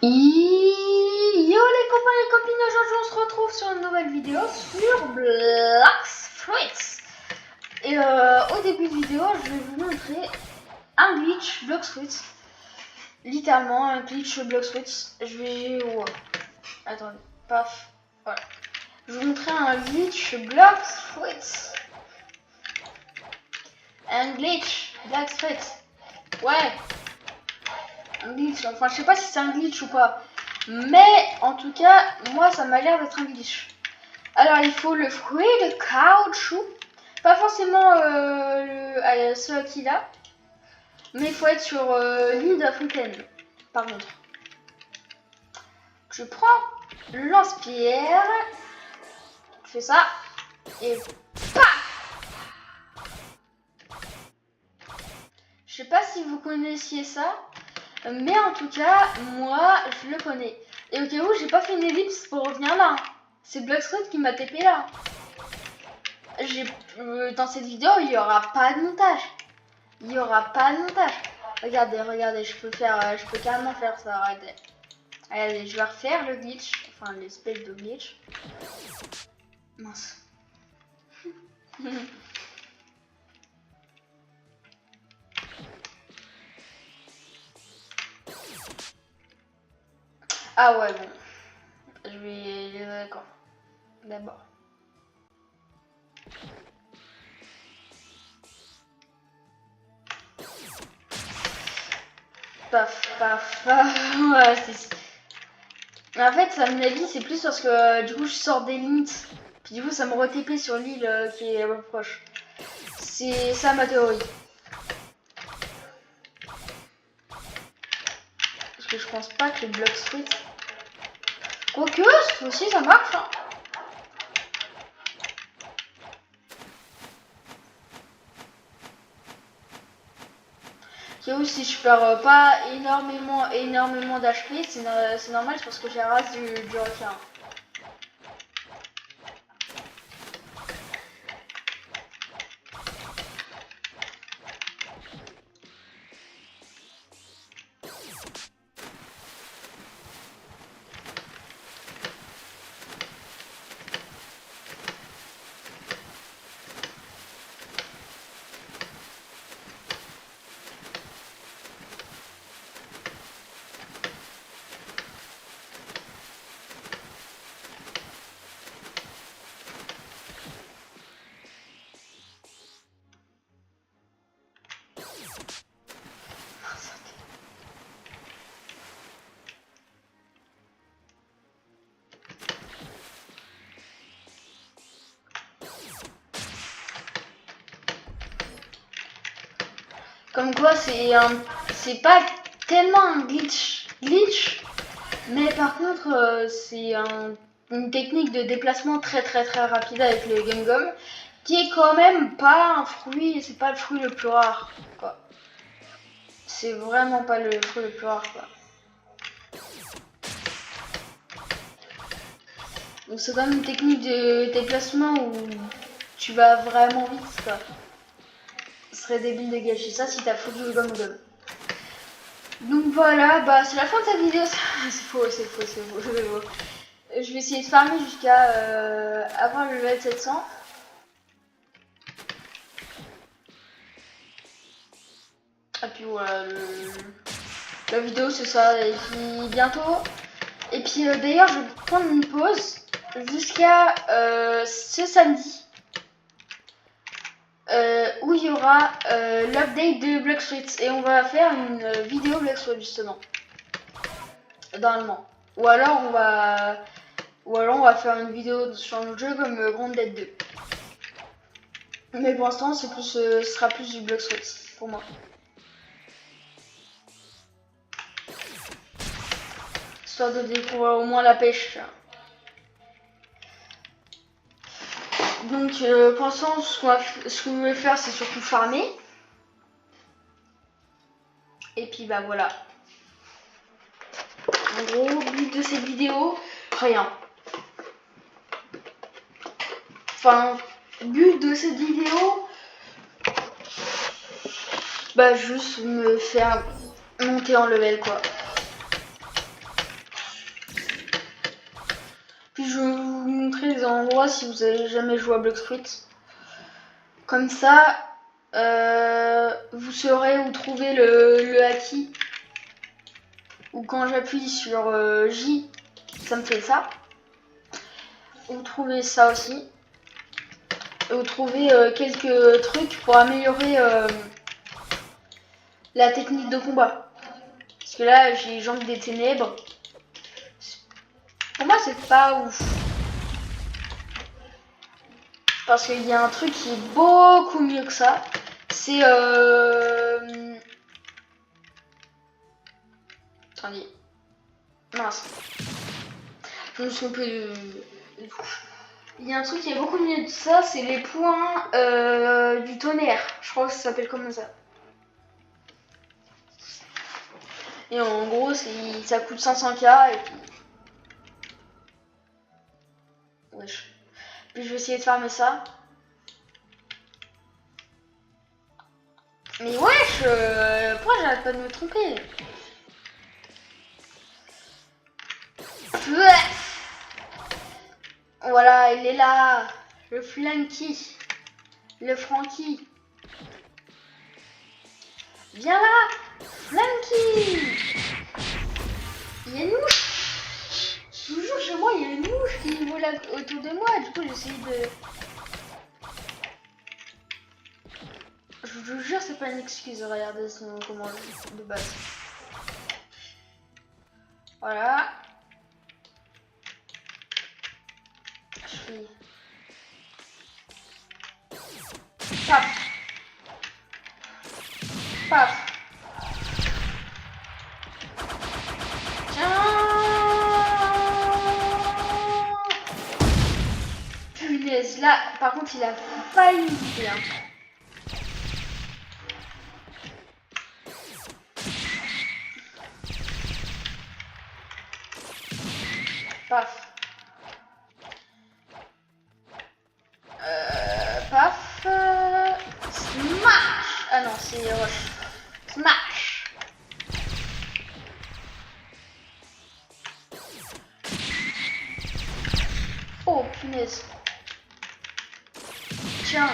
Yo les copains et copines, aujourd'hui on se retrouve sur une nouvelle vidéo sur Black Fruits. Et au début de vidéo, je vais vous montrer un glitch Blox Fruits. Littéralement un glitch Blox Fruits. Je vais... Oh. Attendez, paf, voilà. Je vais vous montrer un glitch Blox Fruits. Un glitch Black Fruits. Ouais. Un glitch, enfin je sais pas si c'est un glitch ou pas. Mais en tout cas, moi ça m'a l'air d'être un glitch. Alors il faut le fruit de caoutchouc. Pas forcément ceux qu'il a. Mais il faut être sur l'île de la fontaine. Par contre. Je prends le lance-pierre. Je fais ça. Et paf. Je sais pas si vous connaissiez ça. Mais en tout cas, moi je le connais. Et au cas où j'ai pas fait une ellipse pour revenir là. C'est Blox Fruits qui m'a TP là. Dans cette vidéo, il n'y aura pas de montage. Il n'y aura pas de montage. Regardez, regardez, je peux carrément faire ça. Regardez. Allez, je vais refaire le glitch. Enfin, l'espèce de glitch. Mince. Ah ouais, bon. Je vais... D'accord. D'abord. Paf, paf, paf. Ouais, c'est... En fait, à mon avis, c'est plus parce que du coup, je sors des limites. Puis du coup, ça me re-TP sur l'île qui est proche. C'est ça ma théorie. Parce que je pense pas que les Blox Fruits... Quoique, ça aussi, ça marche. Hein. Si je perds pas énormément d'HP, c'est normal, c'est parce que j'ai race du requin. Comme quoi, c'est pas tellement un glitch, mais par contre, c'est une technique de déplacement très rapide avec le Game Gum, qui est quand même pas un fruit, c'est pas le fruit le plus rare, quoi. C'est vraiment pas le fruit le plus rare, quoi. Donc c'est quand même une technique de déplacement où tu vas vraiment vite, quoi. Ce serait débile de gâcher ça si t'as foutu le Gum Gum. Donc voilà, bah c'est la fin de cette vidéo. C'est faux. Je vais essayer de farmer jusqu'à avoir le level 700. Et puis voilà, la vidéo c'est ça, et puis bientôt. Et puis d'ailleurs je vais prendre une pause jusqu'à ce samedi. Où il y aura l'update de Blox Fruits. Et on va faire une vidéo Blox Fruits justement. Normalement. Ou alors on va faire une vidéo sur le jeu comme Grounded 2. Mais pour l'instant, c'est plus, ce sera plus du Blox Fruits pour moi. Histoire de découvrir au moins la pêche. Donc pour l'instant, ce que je vais faire, c'est surtout farmer. Et puis bah voilà. En gros, but de cette vidéo, rien. Enfin, but de cette vidéo, bah juste me faire monter en level quoi. Puis je vais vous montrer les endroits si vous avez jamais joué à Blox Fruits. Comme ça, vous saurez où trouver le haki. Ou quand j'appuie sur J, ça me fait ça. Vous trouvez ça aussi. Et vous trouvez quelques trucs pour améliorer la technique de combat. Parce que là, j'ai les jambes des ténèbres. Pour moi, c'est pas ouf. Parce qu'il y a un truc qui est beaucoup mieux que ça. C'est... Attendez. Mince. Je me souviens plus de... Il y a un truc qui est beaucoup mieux que ça, c'est les points du tonnerre. Je crois que ça s'appelle comme ça. Et en gros, ça coûte 500K et puis... Wesh. Puis je vais essayer de farmer ça. Mais wesh, pourquoi j'arrête pas de me tromper? Voilà, il est là. Le Flanky. Le Franky. Viens là, Flanky. Il y a une mouche. Toujours chez moi, il y a une mouche qui vole autour de moi. Du coup, j'essaie de... Je vous jure, c'est pas une excuse. Regardez son commande de base. Voilà. Je fais... Paf. Paf. Tiens. Punaise. Là, par contre, il a failli me buter, hein. Paf. Paf. Smash. Ah non, c'est rush. Smash. Oh, punaise. Tiens.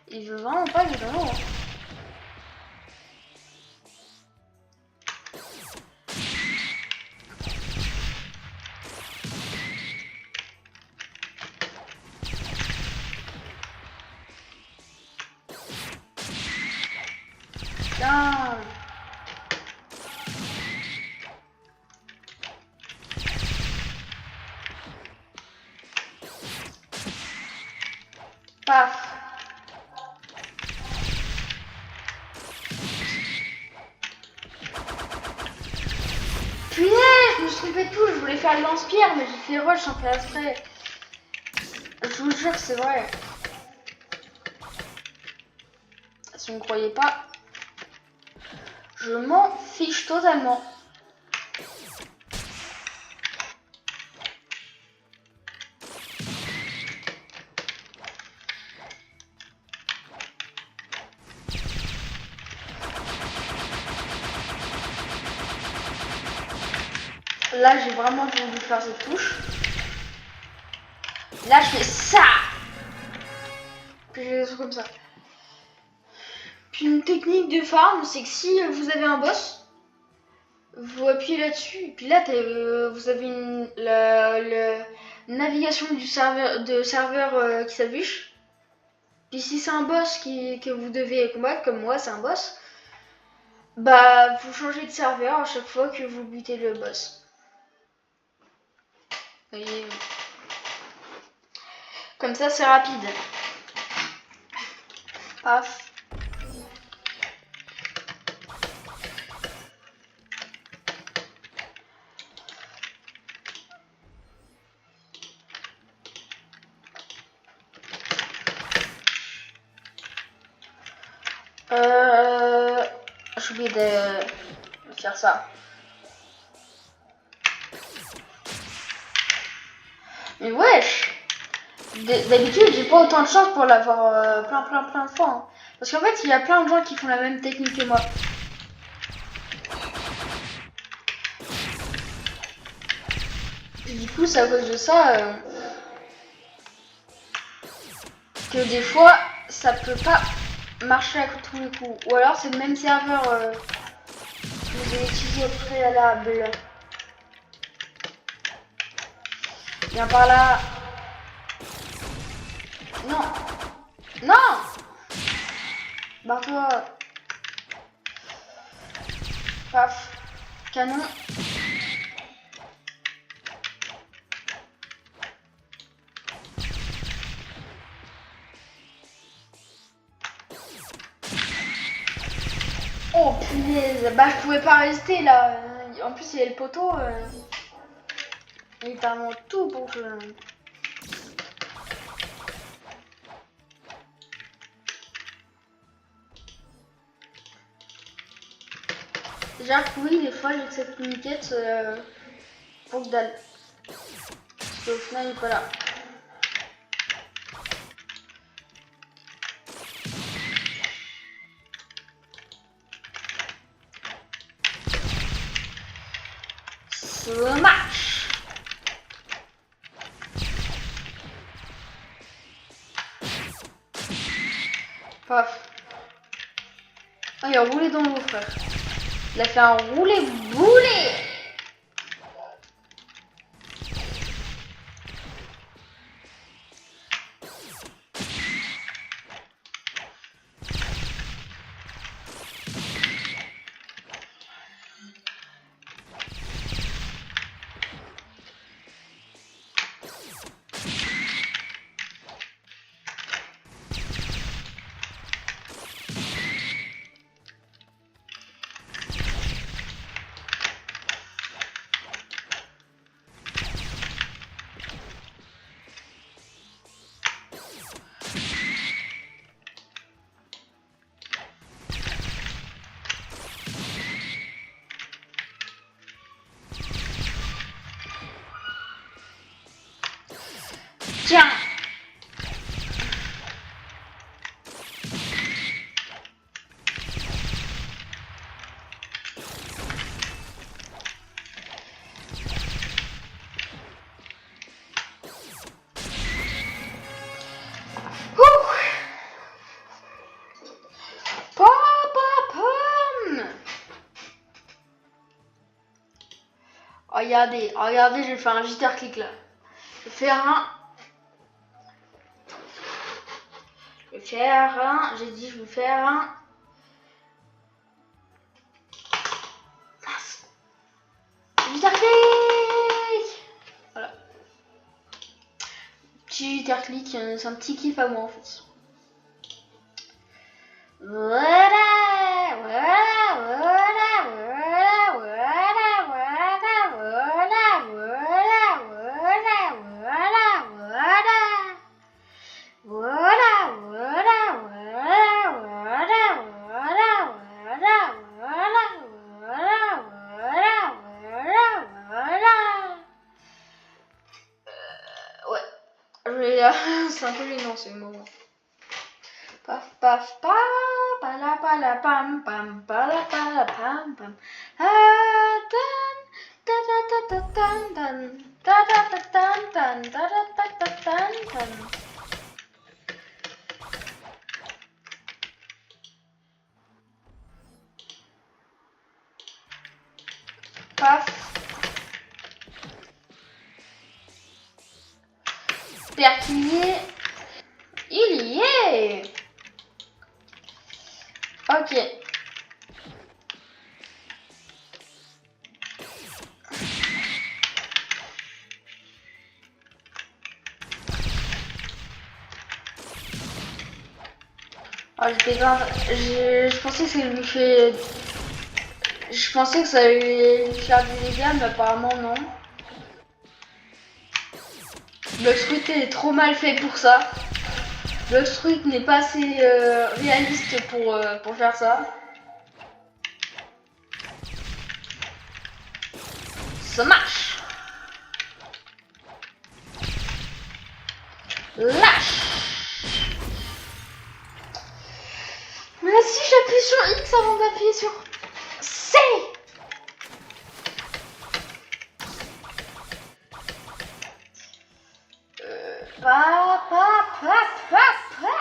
Il veut vraiment pas les dents, hein. Tiens. Paf. Punaise, je me suis trompée de tout. Je voulais faire le lance-pierre, mais j'ai fait rush sans faire exprès. Je vous jure, c'est vrai. Si vous ne croyez pas, je m'en fiche totalement. Là, j'ai vraiment voulu faire cette touche. Là, je fais ça. Puis j'ai des trucs comme ça. Puis une technique de farm, c'est que si vous avez un boss, vous appuyez là-dessus. Et puis là, vous avez la navigation du serveur qui s'affiche. Puis si c'est un boss que vous devez combattre, comme moi, c'est un boss, bah vous changez de serveur à chaque fois que vous butez le boss. Vous voyez, comme ça, c'est rapide. Paf. J'ai oublié de faire ça. Mais wesh! D'habitude, j'ai pas autant de chance pour l'avoir plein de fois. Hein. Parce qu'en fait, il y a plein de gens qui font la même technique que moi. Du coup, c'est à cause de ça que des fois, ça peut pas marcher à tous les coups. Ou alors, c'est le même serveur que vous avez utilisé au préalable. Viens par là. Non. Non. Barre-toi. Paf. Canon. Oh punaise. Bah je pouvais pas rester là. En plus il y a le poteau. Il est tellement tout pour que... Déjà que oui, des fois j'ai cette mini-quête pour que dalle. Parce qu'au final il est pas là. Smash. Paf. Oh, il a roulé dans l'eau, frère. Il a fait un roulé boulet. Tiens. Regardez, regardez, je vais faire un jitter click là. Je vais faire un. Je vais faire un. J'ai dit, je vais faire un. Jitter click. Voilà. Petit jitter click, c'est un petit kiff à moi en fait. Voilà, voilà, voilà, voilà, voilà, voilà, voilà, voilà, voilà, voilà, voilà. Voilà, voilà, voilà, voilà, voilà, voilà, voilà, voilà, voilà, voilà. Ouais, c'est un peu gênant ce moment. Paf paf pa, pala pala pam pam, pala pala pam pam. Ah tan, ta ta ta ta tan tan, ta ta ta tan tan, ta ta ta ta tan tan. Paf. Perquillé. Il y est. Ok. Oh, j'étais grave. Je pensais que ça lui fait. Je pensais que ça allait lui faire des dégâts, mais apparemment non. Le truc est trop mal fait pour ça. Le truc n'est pas assez réaliste pour faire ça. Ça marche. Lâche. Mais si j'appuie sur X avant d'appuyer sur C. Pa, pa, pa, pa, pa,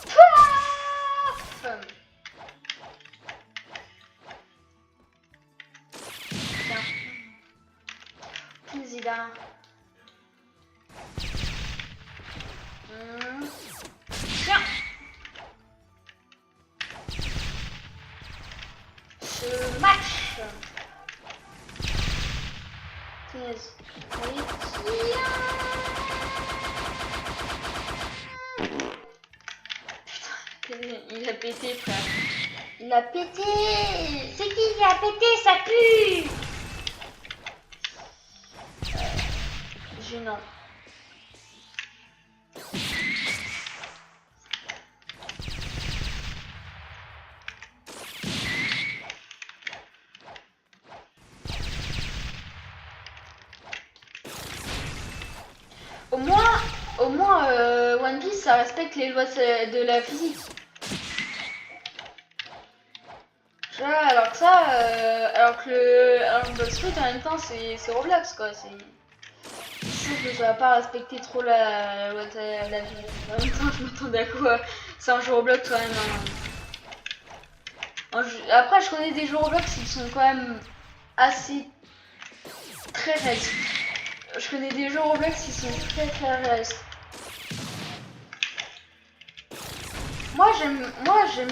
paf. Tiens. Président. Tiens. Ce match. Punaise. Oui, putain, il a pété, frère. Il a pété. C'est qui qui a pété? Ça pue. Gênant. Au moins One Piece, ça respecte les lois de la physique. Tu vois, alors que ça, alors que Ball Street en même temps, c'est Roblox quoi. C'est sûr que ça va pas respecter trop la loi de la physique. En même temps, je m'attendais à quoi? C'est un jeu Roblox quand même. Hein. Après, je connais des jeux Roblox qui sont quand même assez très réalistes. Je connais des jeux Roblox qui sont très réalistes. Moi j'aime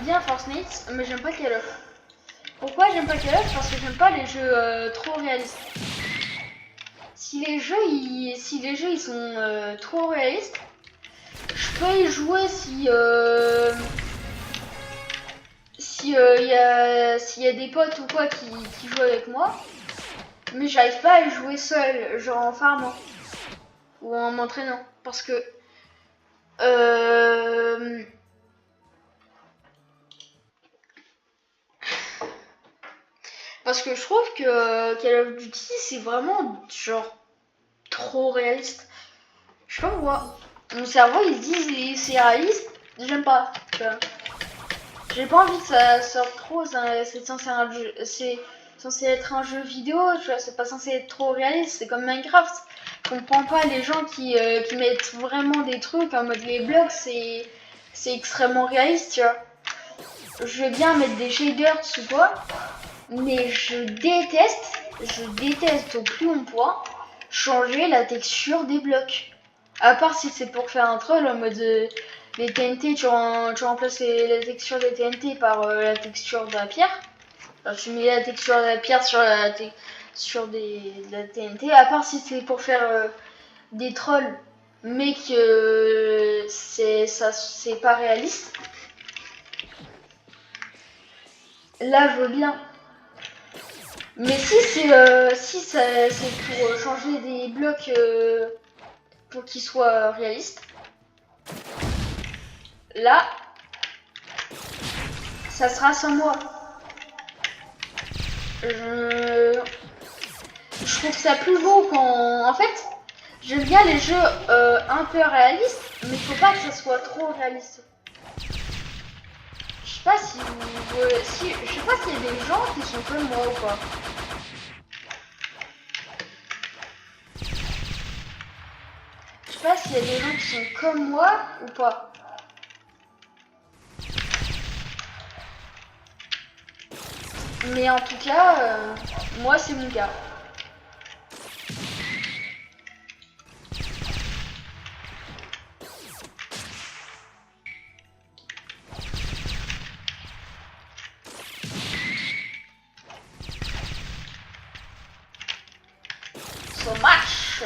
bien Fortnite, mais j'aime pas Call of. Pourquoi j'aime pas Call of? Parce que j'aime pas les jeux trop réalistes. Si les jeux ils sont trop réalistes, je peux y jouer s'il y a des potes ou quoi qui jouent avec moi. Mais j'arrive pas à y jouer seul, genre en farmant ou en m'entraînant, parce que je trouve que Call of Duty c'est vraiment genre trop réaliste. Je sais pas pourquoi. Mon cerveau il se dit c'est réaliste, j'aime pas. J'ai pas envie que ça sorte trop, c'est censé être un jeu vidéo, tu vois, c'est pas censé être trop réaliste, c'est comme Minecraft. Je comprends pas les gens qui mettent vraiment des trucs en mode les blocs, c'est extrêmement réaliste, tu vois. Je veux bien mettre des shaders ou quoi, mais je déteste au plus haut point changer la texture des blocs. À part si c'est pour faire un troll en mode les TNT, tu remplaces la texture des TNT par la texture de la pierre. Alors, tu mets la texture de la pierre sur de la TNT. À part si c'est pour faire des trolls, mais que c'est pas réaliste. Là, je veux bien. Mais si c'est pour changer des blocs pour qu'ils soient réalistes, là, ça sera sans moi. Je trouve ça plus beau quand... En fait, j'aime bien les jeux un peu réalistes, mais il faut pas que ça soit trop réaliste. Je sais pas si je sais pas s'il y a des gens qui sont comme moi ou pas. Je sais pas s'il y a des gens qui sont comme moi ou pas. Mais en tout cas, moi c'est mon cas. So much.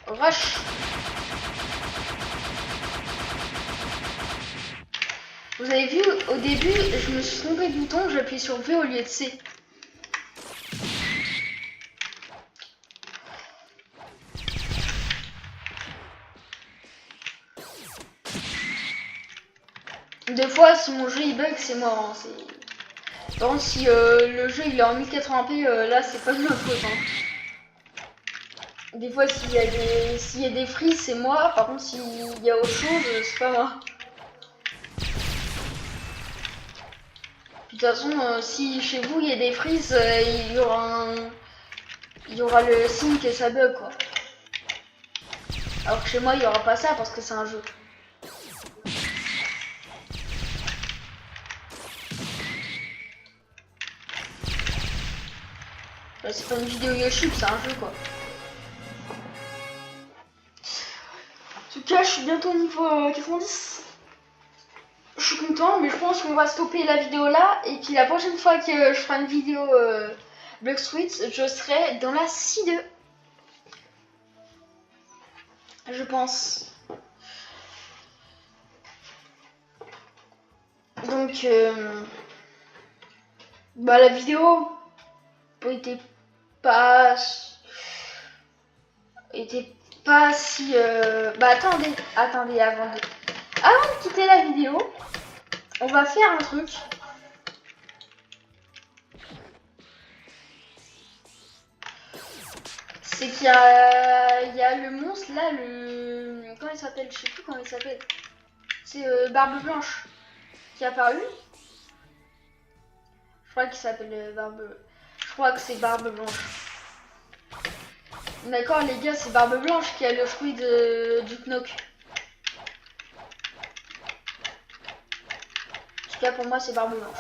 Rush. Vous avez vu, au début, je me suis trompé de bouton, j'ai appuyé sur V au lieu de C. Des fois, si mon jeu il bug, c'est mort. Hein, par contre, si le jeu il est en 1080p, là c'est pas de ma faute. Hein. Des fois, s'il y a des frises, c'est moi. Par contre, s'il y a autre chose, c'est pas moi. De toute façon, si chez vous il y a des frises, il y aura il y aura le signe que ça bug quoi. Alors que chez moi il y aura pas ça parce que c'est un jeu. Là, c'est pas une vidéo YouTube, c'est un jeu quoi. En tout cas, je suis bientôt au niveau 90. Je suis content, mais je pense qu'on va stopper la vidéo là. Et puis la prochaine fois que je ferai une vidéo Blox Fruits, je serai dans la C2. Je pense. Donc, bah la vidéo était pas si. Bah attendez, avant de quitter la vidéo, on va faire un truc. C'est qu'il y a le monstre là, comment il s'appelle? Je sais plus comment il s'appelle. C'est Barbe Blanche qui est apparu. Je crois qu'il s'appelle Je crois que c'est Barbe Blanche. D'accord les gars, c'est Barbe Blanche qui a le fruit du knock. En tout cas pour moi c'est Barbe Blanche.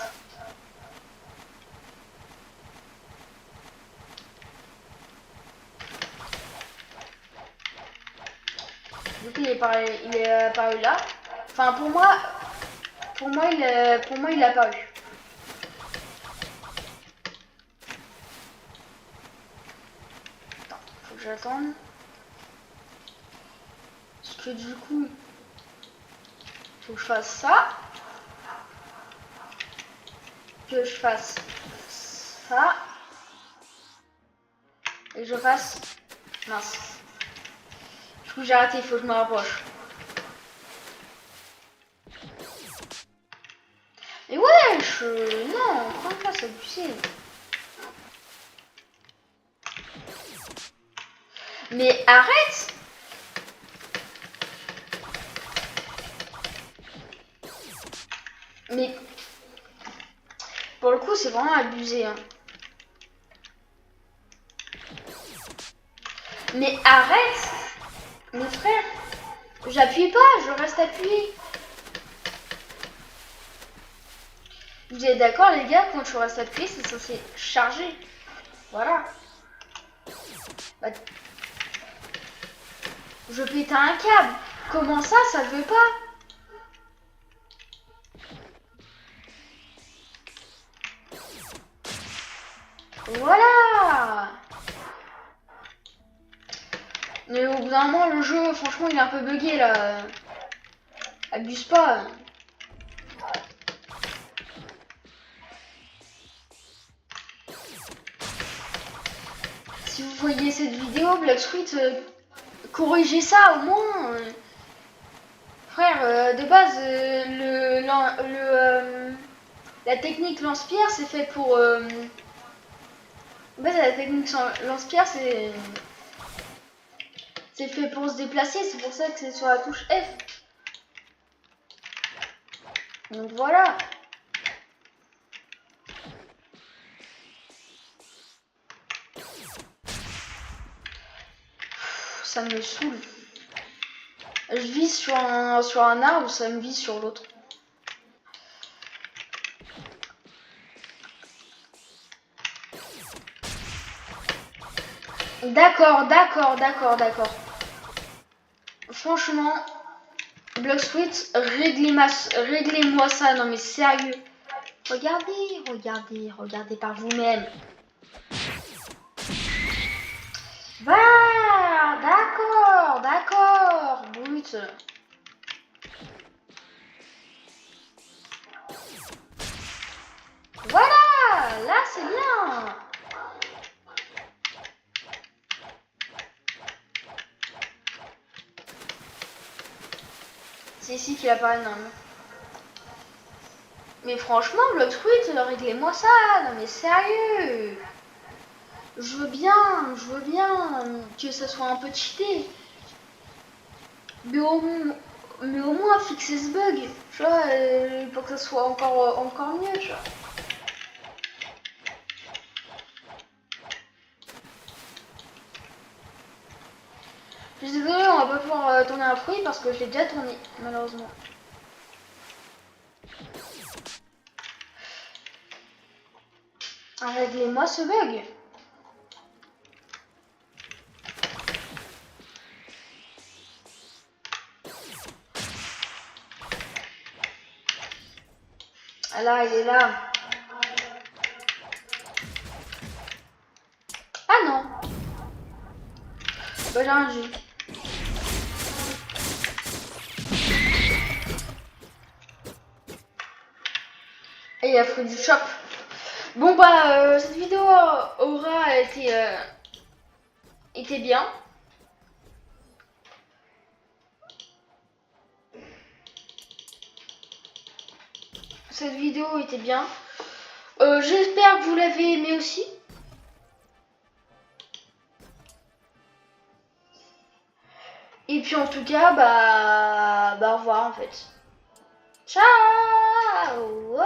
Du coup il est apparu là. Enfin pour moi il est apparu. Attends, faut que j'attende. Parce que du coup faut que je fasse ça. Que je fasse ça. Et je fasse. Mince. Du coup j'ai raté, il faut que je me rapproche. Mais wesh, non, prends pas, c'est abusé. Mais arrête. Mais pour le coup c'est vraiment abusé hein. Mais arrête. Mes frères, j'appuie pas, je reste appuyé. Vous êtes d'accord les gars, quand je reste appuyé c'est censé charger. Voilà. Bah, je pète un câble. Comment ça veut pas? Voilà. Mais au bout d'un moment le jeu franchement il est un peu bugué là. Abuse pas. Si vous voyez cette vidéo, Blox Fruits, corrigez ça au moins. Frère, de base, la technique lance-pierre, c'est fait pour... En fait, la technique lance-pierre, c'est fait pour se déplacer, c'est pour ça que c'est sur la touche F. Donc voilà. Ça me saoule. Je vise sur un arbre, ça me vise sur l'autre. D'accord. Franchement, Blox Fruits, réglez-moi ça. Non mais sérieux. Regardez par vous-même. Bah, d'accord, brut. Voilà, là c'est bien. C'est ici qu'il apparaît, non. Mais franchement, Blox Fruits, réglez-moi ça. Non mais sérieux. Je veux bien que ça soit un peu cheaté. Mais au moins fixer ce bug, tu vois, pour que ça soit encore mieux, tu vois. Je suis désolée, on va pas pouvoir tourner un fruit parce que je l'ai déjà tourné, malheureusement. Réglez-moi ce bug. Ah là, il est là. Ah non. Bah, j'ai un G. Et il a fait du shop. Bon bah, cette vidéo aura été bien. Cette vidéo était bien. J'espère que vous l'avez aimé aussi. Et puis en tout cas, bah au revoir en fait. Ciao.